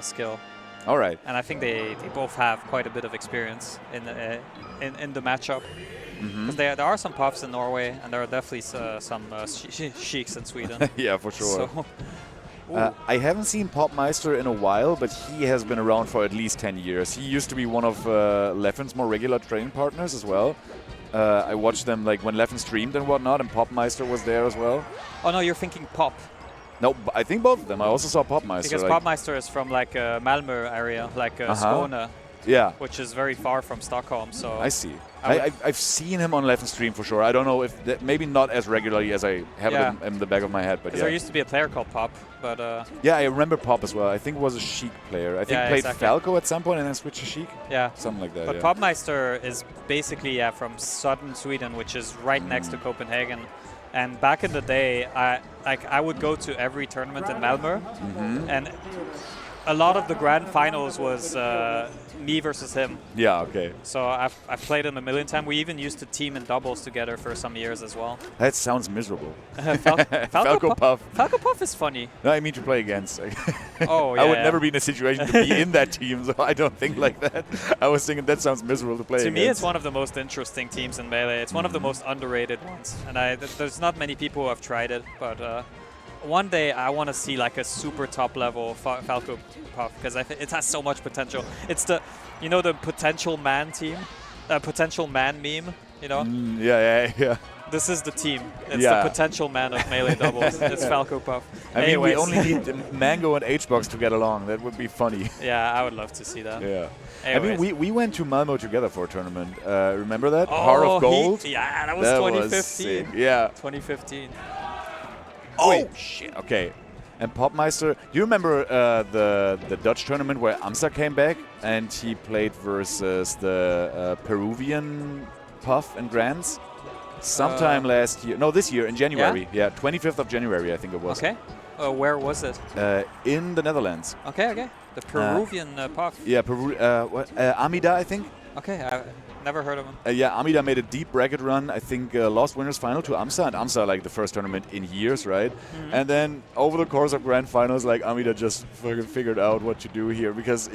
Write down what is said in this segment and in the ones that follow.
skill. All right. And I think they both have quite a bit of experience in the matchup. Because there are some Puffs in Norway, and there are definitely some Sheiks in Sweden. Yeah, for sure. So, I haven't seen Poppmaister in a while, but he has been around for at least 10 years. He used to be one of Leffen's more regular training partners as well. I watched them like when Leffen streamed and whatnot, and Poppmaister was there as well. Oh no, you're thinking Pop. No, I think both of them. I also saw Poppmaister. Because like Poppmeister is from like Malmö area, like Skåne. Yeah. Which is very far from Stockholm. So I see. I've seen him on Leffen stream for sure. I don't know if maybe not as regularly as I have it in the back of my head, but yeah. There used to be a player called Pop, but yeah, I remember Pop as well. I think it was a Sheik player. I think played Falco at some point and then switched to Sheik. Yeah, something like that. But Poppmeister is basically from southern Sweden, which is right next to Copenhagen. And back in the day, I would go to every tournament in Malmö, and a lot of the grand finals was me versus him. Yeah, okay. So I've played him a million times. We even used to team in doubles together for some years as well. That sounds miserable. Falco Puff. Falco Puff is funny. No, I mean to play against. Oh, yeah. I would never be in a situation to be in that team, so I don't think like that. I was thinking that sounds miserable to play against. To me, it's one of the most interesting teams in Melee. It's one of the most underrated ones. And there's not many people who have tried it, but one day I want to see like a super top level Falco Puff because it has so much potential. It's the potential man team, potential man meme, you know? Yeah. This is the team. It's the potential man of Melee doubles. It's Falco Puff. I mean, we only need Mango and HBox to get along. That would be funny. Yeah, I would love to see that. Yeah. Anyways. I mean, we went to Malmo together for a tournament. Remember that? Oh, Heart of Gold? Yeah, that was 2015. Yeah. 2015. Oh, shit. Okay. And Poppmeister, do you remember the Dutch tournament where Amsa came back and he played versus the Peruvian Puff and Grands? Sometime last year. No, this year in January. Yeah, 25th of January, I think it was. Okay. Where was it? In the Netherlands. Okay. The Peruvian Puff. Yeah, Amida, I think. Okay, I never heard of him. Yeah, Amida made a deep bracket run. I think lost winners final to Amsa, and Amsa like the first tournament in years, right? And then over the course of grand finals, like Amida just fucking figured out what to do here because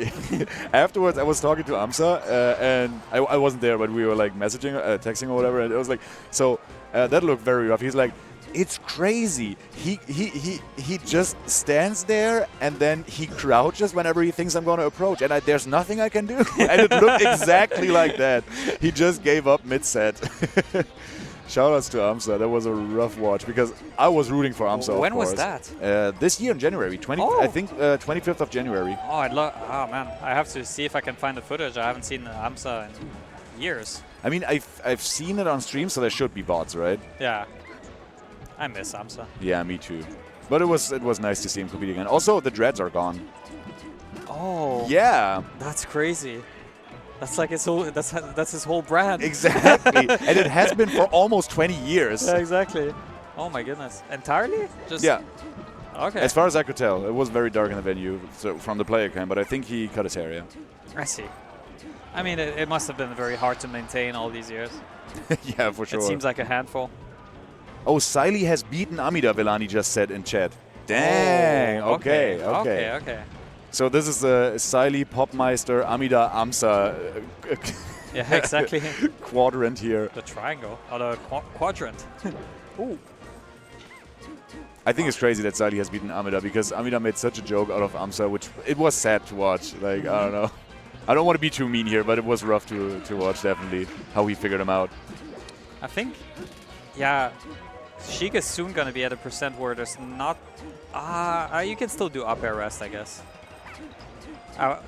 afterwards I was talking to Amsa and I wasn't there, but we were like messaging, texting or whatever, and it was like that looked very rough. He's like, it's crazy. He just stands there and then he crouches whenever he thinks I'm going to approach, and there's nothing I can do. And it looked exactly like that. He just gave up mid-set. Shoutouts to Amsa. That was a rough watch because I was rooting for Amsa. When was that? This year in January. I think 25th of January. Oh man, I have to see if I can find the footage. I haven't seen Amsa in years. I mean, I've seen it on stream, so there should be bots, right? Yeah. I miss Amsa. Yeah, me too. But it was nice to see him compete again. Also, the dreads are gone. Oh. Yeah. That's crazy. That's like his whole. That's his whole brand. Exactly. And it has been for almost 20 years. Yeah, exactly. Oh my goodness. Entirely? Just. Yeah. Okay. As far as I could tell, it was very dark in the venue from the player cam, but I think he cut his hair. Yeah. I see. I mean, it must have been very hard to maintain all these years. Yeah, for sure. It seems like a handful. Oh, Saile has beaten Amida, Villani just said in chat. Dang. Oh, Okay. So this is the Saile, Poppmeister, Amida, Amsa yeah, exactly. quadrant here. The triangle, or the quadrant. Ooh. I think it's crazy that Saile has beaten Amida because Amida made such a joke out of Amsa, which it was sad to watch. Like, I don't know. I don't want to be too mean here, but it was rough to watch, definitely, how he figured him out. I think, yeah, Sheik is soon going to be at a percent where there's not... you can still do up air rest, I guess. I'm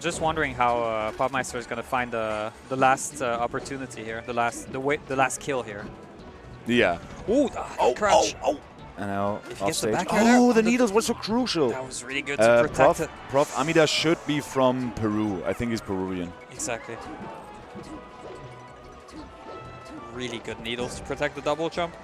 just wondering how Poppmeister is going to find the last opportunity here, the last kill here. Yeah. Ooh, crouch. And now off stage. The needles were so crucial. That was really good to protect it. Prof Amida should be from Peru. I think he's Peruvian. Exactly. Really good needles to protect the double jump.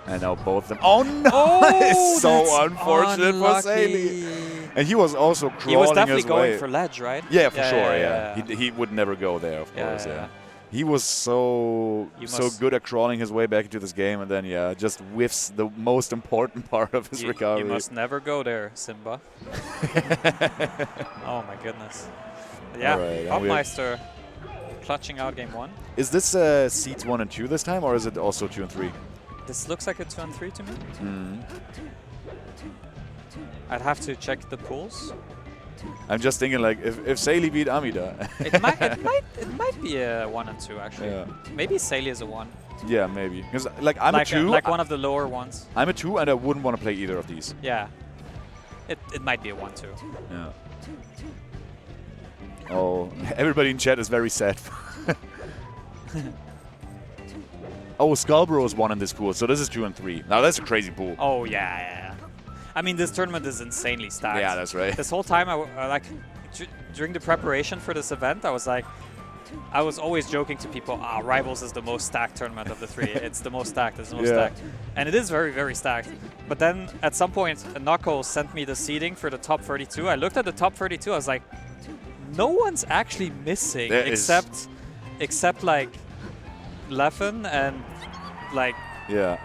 And now both of them. Oh no! Oh, it's so unfortunate unlucky. for Saile. And he was also crawling his way. He was definitely going for ledge, right? Yeah, for sure. Yeah. He would never go there, of course. Yeah. He was so good at crawling his way back into this game, and then just whiffs the most important part of his recovery. You must never go there, Simba. Oh my goodness. Yeah, right, Poppmaister clutching out game 1. Is this seeds 1 and 2 this time, or is it also 2 and 3? This looks like a 2 and 3 to me. Mm. I'd have to check the pools. I'm just thinking, like, if Saile beat Amida. it might be a 1 and 2 actually. Yeah. Maybe Saile is a 1. Yeah, maybe. Because like I'm a 2. Like one of the lower ones. I'm a 2, and I wouldn't want to play either of these. Yeah. It might be a 1 too. Yeah. Oh, everybody in chat is very sad. Oh, Scarborough is 1 in this pool, so this is 2 and 3. Now that's a crazy pool. Oh yeah. I mean, this tournament is insanely stacked. Yeah, that's right. This whole time, during the preparation for this event, I was always joking to people, Rivals is the most stacked tournament of the 3. It's the most stacked, it's the most stacked. And it is very, very stacked. But then at some point, Knuckles sent me the seeding for the top 32. I looked at the top 32, I was like, no one's actually missing except like Leffen and like... Yeah.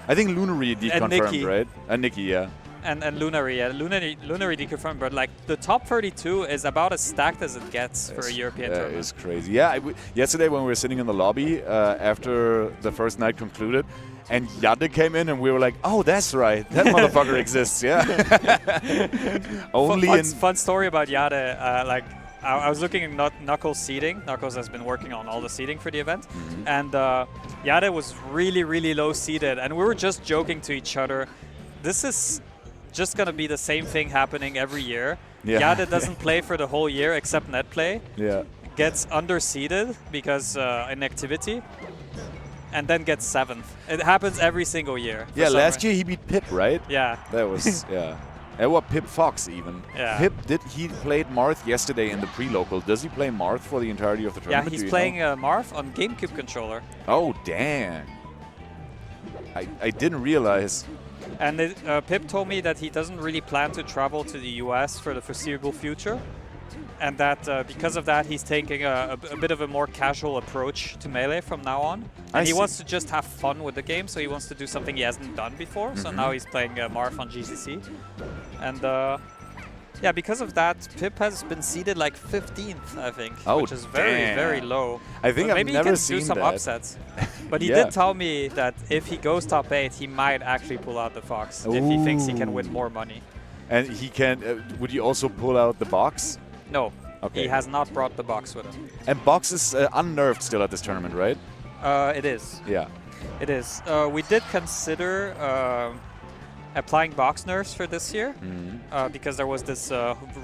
I think Lunary deconfirmed, Nikki. right? And Nikki, yeah. And Lunary, yeah. Lunary deconfirmed, but like the top 32 is about as stacked as it gets for a European tournament. That is crazy. Yeah, yesterday when we were sitting in the lobby after the first night concluded, and Jade came in, and we were like, "Oh, that's right, that motherfucker exists." Yeah. Fun story about Jade. Like I was looking at Knuckles' seeding. Knuckles has been working on all the seeding for the event, and Jade was really, really low seeded, and we were just joking to each other. This is just going to be the same thing happening every year. Yeah. Jade doesn't play for the whole year except net play. Yeah. Gets underseeded because inactivity, and then gets 7th. It happens every single year. Yeah, last year he beat Pip, right? Yeah. That was, yeah. And what, Pip Fox even. Yeah. Pip, he played Marth yesterday in the pre-local. Does he play Marth for the entirety of the tournament? Yeah, he's playing Marth on GameCube controller. Oh, damn. I didn't realize. And Pip told me that he doesn't really plan to travel to the US for the foreseeable future. And that because of that, he's taking a bit of a more casual approach to Melee from now on. And he wants to just have fun with the game, so he wants to do something he hasn't done before. So now he's playing Marth on GCC. And yeah, because of that, Pip has been seeded like 15th, I think, which is very, very low. I think maybe I've never he can do some upsets. But he Yeah. did tell me that if he goes top 8, he might actually pull out the Fox if he thinks he can win more money. And he can, would he also pull out the box? No, Okay. he has not brought the box with him. And box is unnerved still at this tournament, right? It is. Yeah. It is. We did consider applying box nerfs for this year because there was this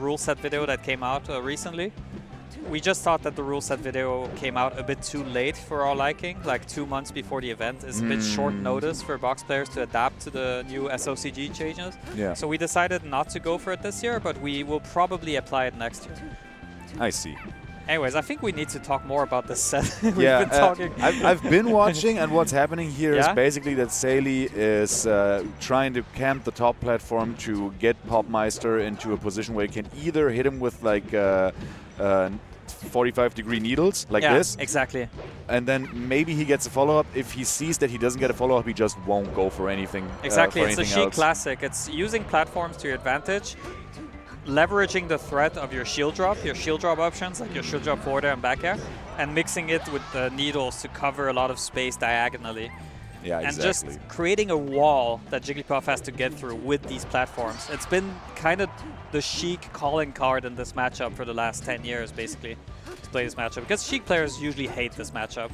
rule set video that came out recently. We just thought that the rule set video came out a bit too late for our liking, like 2 months before the event. Is a bit short notice for box players to adapt to the new SOCG changes. Yeah. So we decided not to go for it this year, but we will probably apply it next year. I see. Anyways, I think we need to talk more about this set. We've Yeah, been talking. I've been watching, and what's happening here is Yeah? basically that Saile is trying to camp the top platform to get Poppmeister into a position where he can either hit him with like 45-degree needles like this, exactly. and then maybe he gets a follow-up. If he sees that he doesn't get a follow-up, he just won't go for anything. Exactly, for it's a anything Sheik else. classic. It's using platforms to your advantage, leveraging the threat of your shield drop options, like your shield drop forward air and back air, and mixing it with the needles to cover a lot of space diagonally. Yeah, And exactly. just creating a wall that Jigglypuff has to get through with these platforms. It's been kind of the Sheik calling card in this matchup for the last 10 years, basically, to play this matchup. Because Sheik players usually hate this matchup.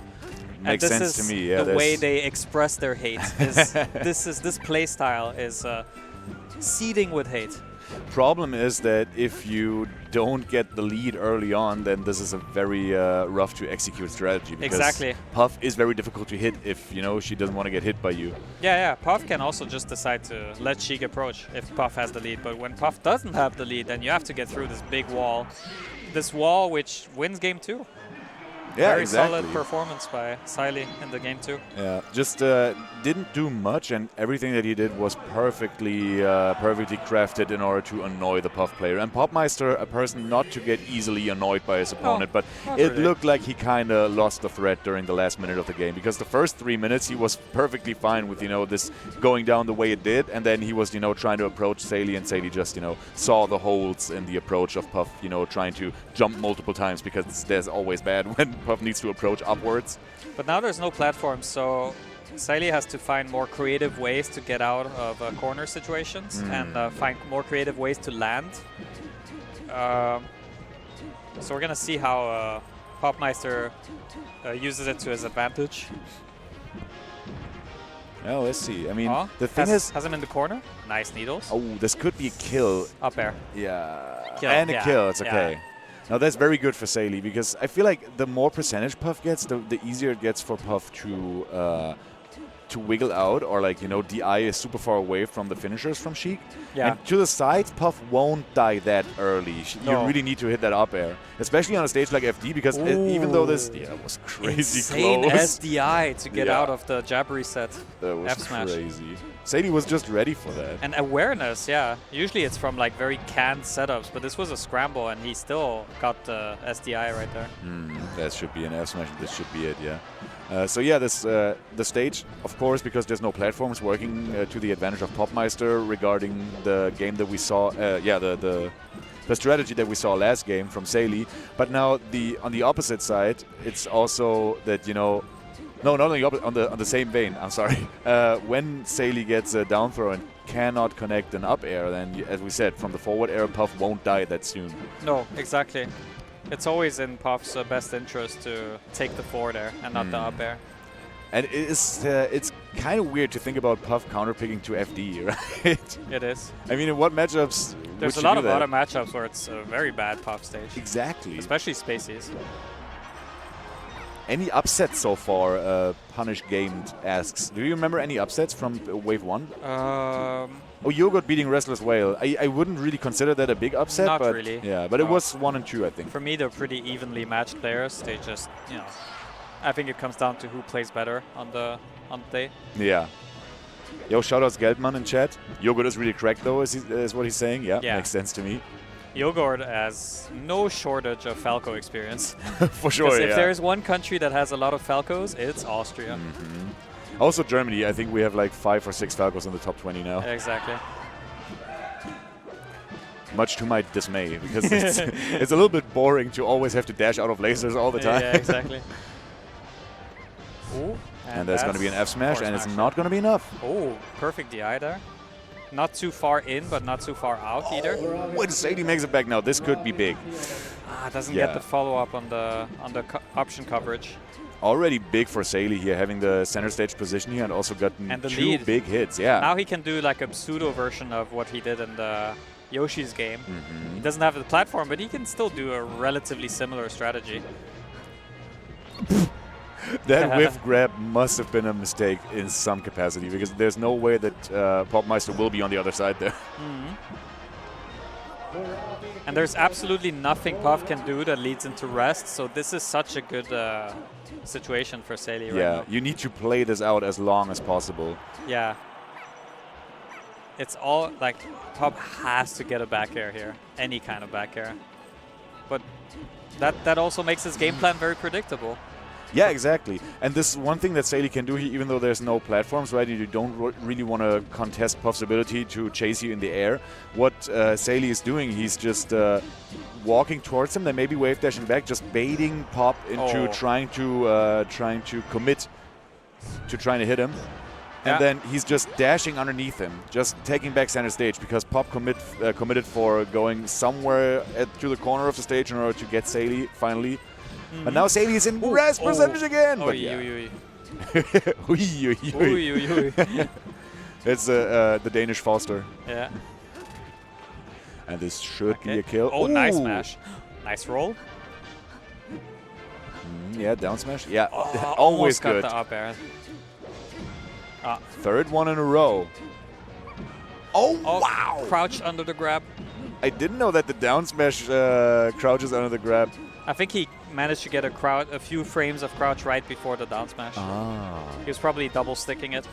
Makes and this sense is to me. Yeah, the way they express their hate. This play style is seeding with hate. Problem is that if you don't get the lead early on, then this is a very rough to execute strategy. Because Exactly. Puff is very difficult to hit if she doesn't want to get hit by you. Yeah, Puff can also just decide to let Sheik approach if Puff has the lead. But when Puff doesn't have the lead, then you have to get through this big wall. This wall which wins game 2. Yeah, Very exactly. solid performance by Saile in the game too. Yeah, just didn't do much, and everything that he did was perfectly crafted in order to annoy the Puff player. And Poppmeister, a person not to get easily annoyed by his opponent, but it looked like he kind of lost the thread during the last minute of the game, because the first 3 minutes he was perfectly fine with, this going down the way it did, and then he was, trying to approach Saile, and Saile just, saw the holes in the approach of Puff, trying to jump multiple times, because there's always bad when Puff needs to approach upwards. But now there's no platform, so Saile has to find more creative ways to get out of corner situations and find more creative ways to land. So we're going to see how Poppmeister uses it to his advantage. Oh, let's see. I mean, the thing has him in the corner. Nice needles. Oh, this could be a kill. Up air. Yeah. Kill. And a kill. It's okay. Yeah. Now, that's very good for Saile, because I feel like the more percentage Puff gets, the easier it gets for Puff to wiggle out, or DI is super far away from the finishers from Sheik. Yeah. And to the sides, Puff won't die that early. You really need to hit that up air, especially on a stage like FD, because even though this was crazy insane close. SDI to get out of the jab reset. That was F-smash. crazy. Saile was just ready for that. And awareness, yeah. Usually it's from very canned setups, but this was a scramble, and he still got the SDI right there. That should be an F smash. This should be it, yeah. So yeah, this the stage, of course, because there's no platforms, working to the advantage of Poppmeister regarding the game that we saw. The strategy that we saw last game from Saile. But now on the opposite side, it's also that no, not on the same vein. I'm sorry. When Saile gets a down throw and cannot connect an up air, then as we said, from the forward air, Puff won't die that soon. No, exactly. It's always in Puff's best interest to take the forward air and not the up air. And it's kind of weird to think about Puff counterpicking to FD, right? It is. I mean, in what matchups There's a lot of other matchups where it's a very bad Puff stage. Exactly. Especially Spaceys. Any upsets so far? Punish Gamed asks. Do you remember any upsets from Wave 1? Oh, Yogurt beating Restless Whale. I wouldn't really consider that a big upset. Not but really. Yeah, but it was 1 and 2, I think. For me, they're pretty evenly matched players. They just, I think it comes down to who plays better on the day. Yeah. Yo, shoutouts Geldman in chat. Yogurt is really cracked, though, is what he's saying. Yeah, makes sense to me. Yogurt has no shortage of Falco experience. For sure, Because if there's one country that has a lot of Falcos, it's Austria. Also Germany. I think we have 5 or 6 Falcos in the top 20 now. Exactly. Much to my dismay, because it's a little bit boring to always have to dash out of lasers all the time. Yeah, exactly. Ooh, and that's going to be an F smash, and it's not going to be enough. Oh, perfect DI there. Not too far in, but not too far out either. When Saile makes it back now, this could be big. Doesn't get the follow-up on the option coverage. Already big for Saile here, having the center stage position here, and also gotten and 2 big hits. Yeah. Now he can do a pseudo version of what he did in the Yoshi's game. He doesn't have the platform, but he can still do a relatively similar strategy. That whiff grab must have been a mistake in some capacity, because there's no way that Poppmeister will be on the other side there. And there's absolutely nothing Puff can do that leads into rest, so this is such a good situation for Saile right now. Yeah, you need to play this out as long as possible. Yeah. It's all Puff has to get a back air here, any kind of back air. But that also makes his game plan very predictable. Yeah, exactly. And this is one thing that Saile can do here, even though there's no platforms, right? You don't really want to contest Puff's ability to chase you in the air. What Saile is doing, he's just walking towards him, then maybe wave dashing back, just baiting Pop into trying to commit to trying to hit him. And then he's just dashing underneath him, just taking back center stage, because Pop committed for going somewhere to the corner of the stage in order to get Saile finally. But now Saile is in rest percentage again. But It's the Danish Foster. Yeah. And this should be a kill. Oh, nice smash. Nice roll. Yeah, down smash. Yeah, always good. Got the up air. Third one in a row. Oh, wow. Crouched under the grab. I didn't know that the down smash crouches under the grab. I think he managed to get a few frames of crouch right before the down smash. He was probably double sticking it.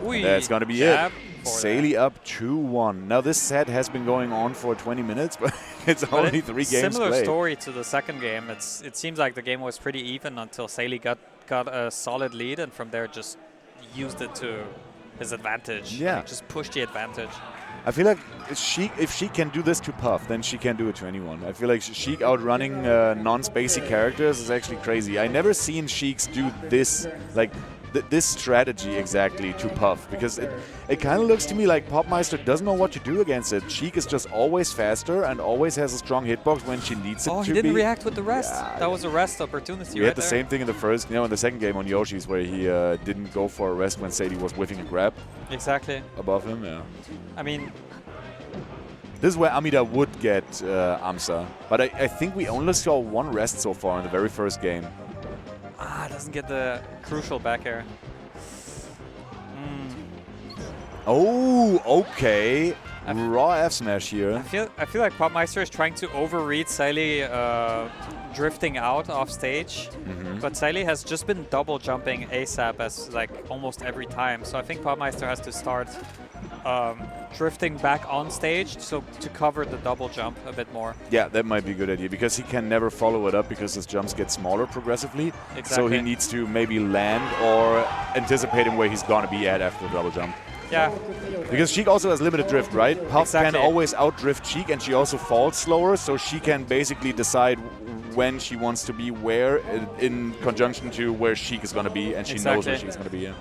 That's going to be it. Saile up 2-1. Now this set has been going on for 20 minutes, but it's only 3 games Similar played. story to the second game. It seems like the game was pretty even until Saile got a solid lead, and from there just used it to his advantage. Yeah. Like, just pushed the advantage. I feel like if she can do this to Puff, then she can do it to anyone. I feel like Sheik outrunning non-spacey characters is actually crazy. I never seen Sheiks do this, like this strategy exactly to Puff, because it kind of looks to me like Poppmeister doesn't know what to do against it. Sheik is just always faster and always has a strong hitbox when she needs it to be. Oh, he didn't react with the rest. Yeah, that was a rest opportunity. We had the same thing in the first, in the second game on Yoshi's, where he didn't go for a rest when Saile was whiffing a grab. Exactly. Above him, yeah. I mean, this is where Amida would get Amsa, but I think we only saw 1 rest so far in the very first game. Doesn't get the crucial back air. Oh, okay. Raw F smash here. I feel like Poppmeister is trying to overread Saile drifting out off stage, but Saile has just been double jumping ASAP as like almost every time. So I think Poppmeister has to start drifting back on stage so to cover the double jump a bit more. Yeah, that might be a good idea, because he can never follow it up because his jumps get smaller progressively. Exactly. So he needs to maybe land or anticipating where he's going to be at after the double jump. Yeah. Because Sheik also has limited drift, right? Puff Exactly. can always outdrift Sheik, and she also falls slower, so she can basically decide when she wants to be where in conjunction to where Sheik is going to be, and she knows where Sheik's going to be. Yeah.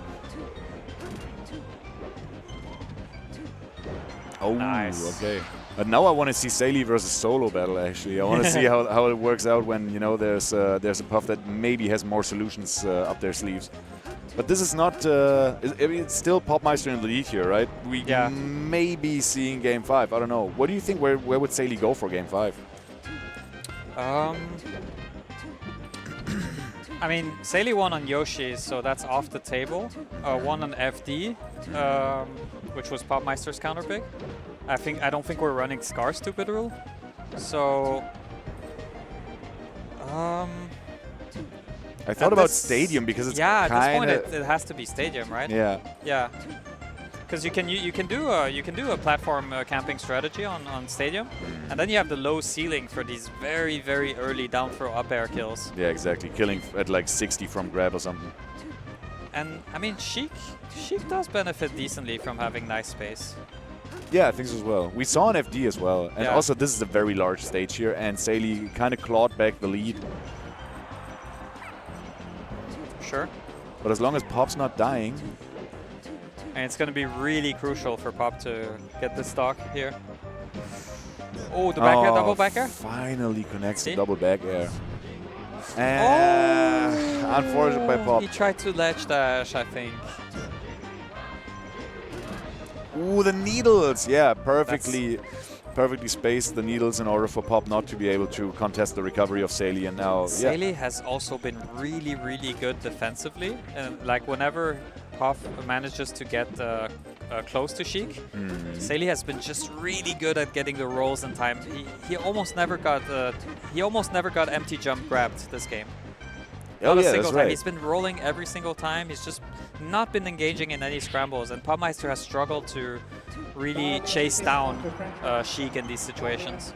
Oh, nice. Okay. But now I want to see Saile versus solo battle, actually. I want to see how it works out when, there's a Puff that maybe has more solutions up their sleeves. But this is not, I mean, it's still Poppmeister in the lead here, right? We may be seeing Game 5. I don't know. What do you think? Where would Saile go for Game 5? I mean, Saile won on Yoshi, so that's off the table. Won on FD, which was Poppmeister's counter pick. I don't think we're running Scar Stupid rule. So, I thought about Stadium because it's at this point it has to be Stadium, right? Yeah. Yeah. Because you can do a platform camping strategy on Stadium, and then you have the low ceiling for these very, very early down throw up air kills. Yeah, exactly. Killing at like 60 from grab or something. And I mean, Sheik does benefit decently from having nice space. Yeah, I think so as well. We saw an FD as well, and also this is a very large stage here, and Saile kind of clawed back the lead. Sure. But as long as Pop's not dying. And it's going to be really crucial for Pop to get the stock here. Oh, the back air, double back air? Finally connects the double back air. And unfortunate by Pop. He tried to ledge dash, I think. Ooh, the needles! Yeah, perfectly spaced the needles in order for Pop not to be able to contest the recovery of Saile, and now Saile has also been really, really good defensively, and like whenever Pop manages to get close to Sheik, Saile has been just really good at getting the rolls in time. He almost never got empty jump grabbed this game. Oh, Not a yeah, single that's time. right. He's been rolling every single time. He's just not been engaging in any scrambles, and Poppmeister has struggled to really chase down Sheik in these situations.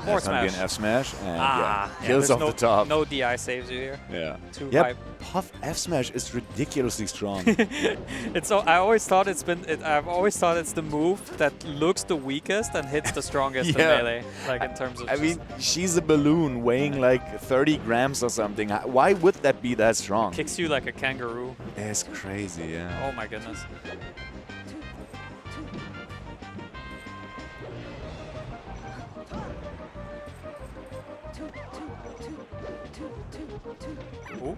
Forward smash. An F smash, and kills off the top. No DI saves you here. Yeah. Too high. Puff F smash is ridiculously strong. I've always thought it's the move that looks the weakest and hits the strongest in melee. Like in terms of. I mean, she's a balloon weighing like 30 grams or something. Why would that be that strong? Kicks you like a kangaroo. It's crazy, yeah. Oh my goodness. Ooh.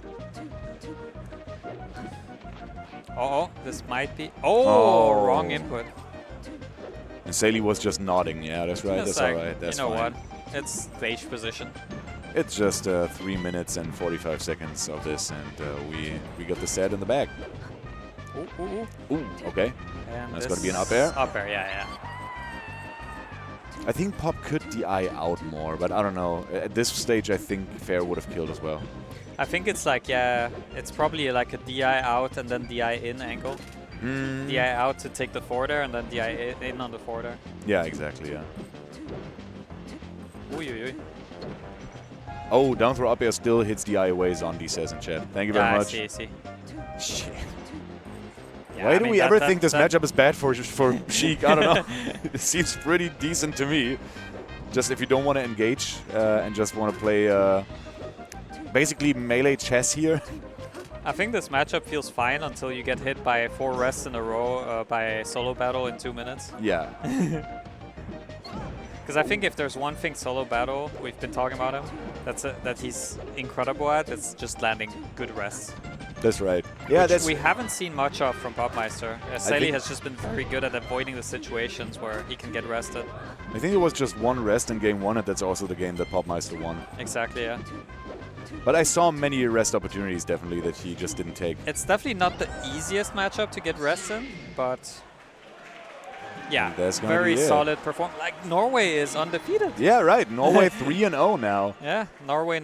Uh-oh, this might be... Oh, wrong input. And Saile was just nodding. Yeah, that's right. That's all right. That's fine. You know fine. what? It's stage position. It's just 3 minutes and 45 seconds of this, and we got the set in the bag. Ooh, ooh, ooh. Ooh, okay. And that's going to be an up air? Up air, yeah. I think Pop could DI out more, but I don't know. At this stage, I think Fair would have killed as well. I think it's like, yeah, it's probably like a DI out and then DI in angle. DI out to take the forwarder and then DI in on the forwarder. Yeah, exactly, yeah. Uy, uy, uy. Oh, down throw up air still hits DI away, Zondi says in chat. Thank you very much. I see. Shit. Yeah, Why I do mean we ever think this matchup is bad for Sheik? I don't know. It seems pretty decent to me. Just if you don't want to engage and just want to play basically melee chess here. I think this matchup feels fine until you get hit by 4 rests in a row by a solo battle in 2 minutes. Yeah. Because I think if there's one thing solo battle, we've been talking about him, that he's incredible at, it's just landing good rests. That's right. Yeah, Which that's we haven't seen much of from Poppmeister. Saile has just been very good at avoiding the situations where he can get rested. I think it was just one rest in game 1, and that's also the game that Poppmeister won. Exactly, yeah. But I saw many rest opportunities, definitely, that he just didn't take. It's definitely not the easiest matchup to get rests in, but yeah, very solid performance. Like, Norway is undefeated. Yeah, right. Norway 3-0 now. Yeah, Norway.